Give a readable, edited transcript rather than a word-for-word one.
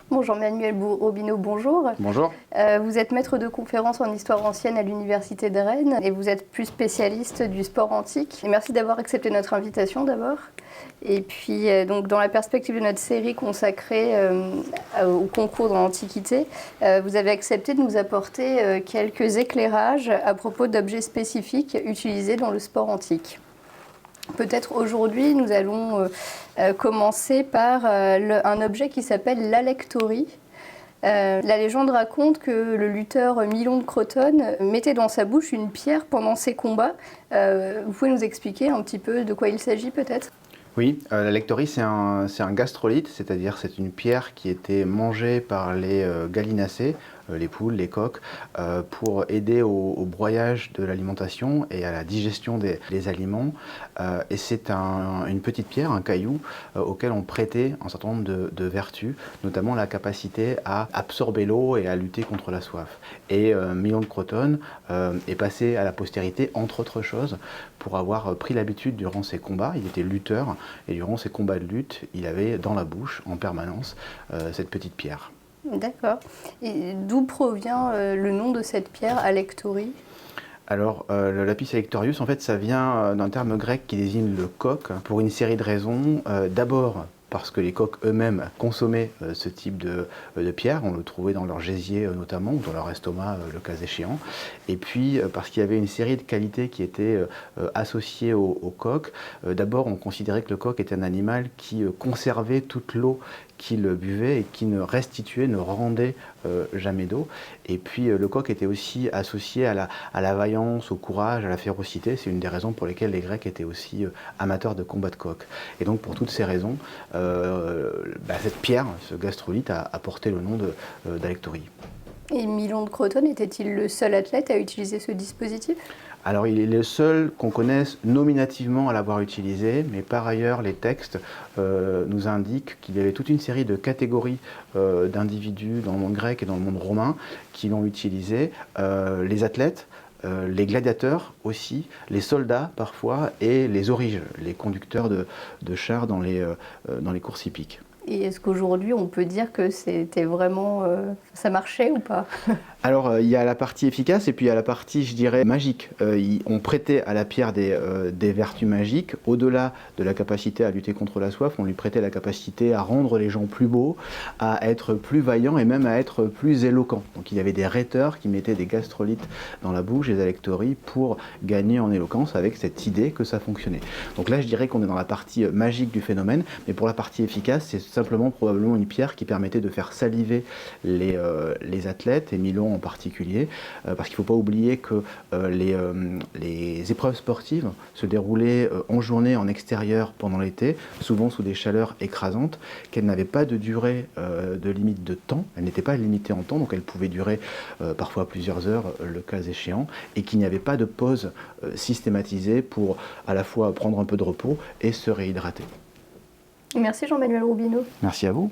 Bon, Jean-Manuel Robineau, bonjour. Bonjour. Vous êtes maître de conférences en histoire ancienne à l'Université de Rennes et vous êtes plus spécialiste du sport antique. Et merci d'avoir accepté notre invitation d'abord. Et puis, donc, dans la perspective de notre série consacrée au concours dans l'Antiquité, vous avez accepté de nous apporter quelques éclairages à propos d'objets spécifiques utilisés dans le sport antique. Peut-être aujourd'hui, nous allons commencer par un objet qui s'appelle l'alectorie. La légende raconte que le lutteur Milon de Crotone mettait dans sa bouche une pierre pendant ses combats. Vous pouvez nous expliquer un petit peu de quoi il s'agit peut-être ? Oui, l'alectorie c'est un gastrolithe, c'est-à-dire c'est une pierre qui était mangée par les gallinacés, les poules, les coqs, pour aider au broyage de l'alimentation et à la digestion des aliments. Et c'est une petite pierre, un caillou, auquel on prêtait un certain nombre de vertus, notamment la capacité à absorber l'eau et à lutter contre la soif. Et Milon de Crotone est passé à la postérité, entre autres choses, pour avoir pris l'habitude durant ses combats. Il était lutteur et durant ses combats de lutte, il avait dans la bouche en permanence cette petite pierre. D'accord. Et d'où provient le nom de cette pierre, alectorie ? Alors, le lapis alectorius, en fait, ça vient d'un terme grec qui désigne le coq pour une série de raisons. D'abord, parce que les coqs eux-mêmes consommaient ce type de pierre, on le trouvait dans leur gésier notamment, ou dans leur estomac le cas échéant, et puis parce qu'il y avait une série de qualités qui étaient associées au coq. D'abord, on considérait que le coq était un animal qui conservait toute l'eau qu'il buvait et qui ne restituait, ne rendait jamais d'eau. Et puis le coq était aussi associé à la vaillance, au courage, à la férocité. C'est une des raisons pour lesquelles les Grecs étaient aussi amateurs de combat de coq. Et donc pour toutes ces raisons, cette pierre, ce gastrolithe, a porté le nom d'alectorie. Et Milon de Crotone était-il le seul athlète à utiliser ce dispositif ? Alors il est le seul qu'on connaisse nominativement à l'avoir utilisé, mais par ailleurs les textes nous indiquent qu'il y avait toute une série de catégories d'individus dans le monde grec et dans le monde romain qui l'ont utilisé, les athlètes, les gladiateurs aussi, les soldats parfois et les auriges, les conducteurs de chars dans les courses hippiques. Et est-ce qu'aujourd'hui on peut dire que c'était vraiment, ça marchait ou pas ? Alors il y a la partie efficace et puis il y a la partie, je dirais, magique. On prêtait à la pierre des vertus magiques. Au-delà de la capacité à lutter contre la soif, on lui prêtait la capacité à rendre les gens plus beaux, à être plus vaillants et même à être plus éloquents. Donc il y avait des rhéteurs qui mettaient des gastrolithes dans la bouche, des alectories, pour gagner en éloquence avec cette idée que ça fonctionnait. Donc là je dirais qu'on est dans la partie magique du phénomène, mais pour la partie efficace, c'est simplement probablement une pierre qui permettait de faire saliver les athlètes, et Milon en particulier, parce qu'il ne faut pas oublier que les épreuves sportives se déroulaient en journée, en extérieur, pendant l'été, souvent sous des chaleurs écrasantes, qu'elles n'avaient pas de durée de limite de temps, elles n'étaient pas limitées en temps, donc elles pouvaient durer parfois plusieurs heures, le cas échéant, et qu'il n'y avait pas de pause systématisée pour à la fois prendre un peu de repos et se réhydrater. Merci Jean-Manuel Robineau. Merci à vous.